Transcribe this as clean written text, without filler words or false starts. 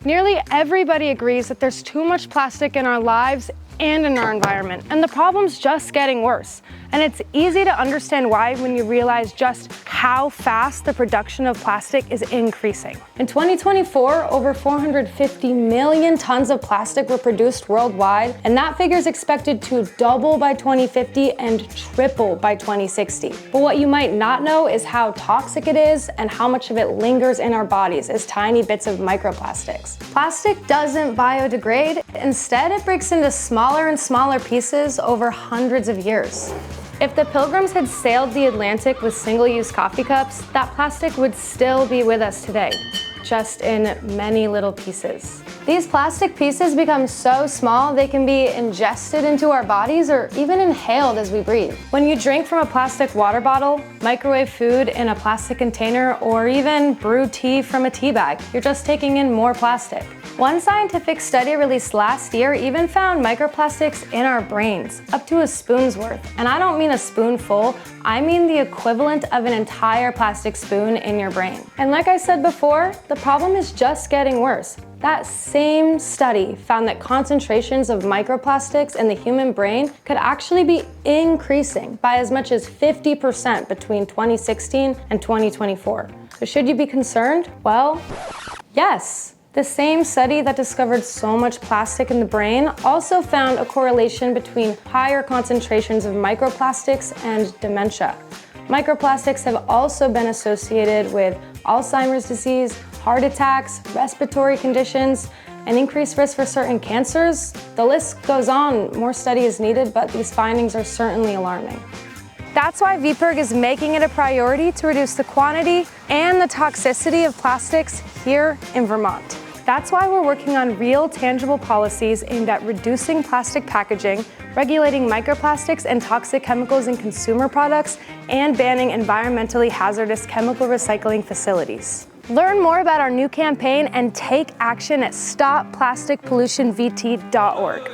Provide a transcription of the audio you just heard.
Nearly everybody agrees that there's too much plastic in our lives and in our environment, and the problem's just getting worse. And it's easy to understand why when you realize just how fast the production of plastic is increasing. In 2024, over 450 million tons of plastic were produced worldwide, and that figure is expected to double by 2050 and triple by 2060. But what you might not know is how toxic it is and how much of it lingers in our bodies as tiny bits of microplastics. Plastic doesn't biodegrade. Instead, it breaks into smaller and smaller pieces over hundreds of years. If the Pilgrims had sailed the Atlantic with single-use coffee cups, that plastic would still be with us today, just in many little pieces. These plastic pieces become so small they can be ingested into our bodies or even inhaled as we breathe. When you drink from a plastic water bottle, microwave food in a plastic container, or even brew tea from a tea bag, you're just taking in more plastic. One scientific study released last year even found microplastics in our brains, up to a spoon's worth. And I don't mean a spoonful, I mean the equivalent of an entire plastic spoon in your brain. And like I said before, the problem is just getting worse. That same study found that concentrations of microplastics in the human brain could actually be increasing by as much as 50% between 2016 and 2024. So should you be concerned? Well, yes. The same study that discovered so much plastic in the brain also found a correlation between higher concentrations of microplastics and dementia. Microplastics have also been associated with Alzheimer's disease, heart attacks, respiratory conditions, and increased risk for certain cancers. The list goes on. More study is needed, but these findings are certainly alarming. That's why VPIRG is making it a priority to reduce the quantity and the toxicity of plastics here in Vermont. That's why we're working on real, tangible policies aimed at reducing plastic packaging, regulating microplastics and toxic chemicals in consumer products, and banning environmentally hazardous chemical recycling facilities. Learn more about our new campaign and take action at stopplasticpollutionvt.org.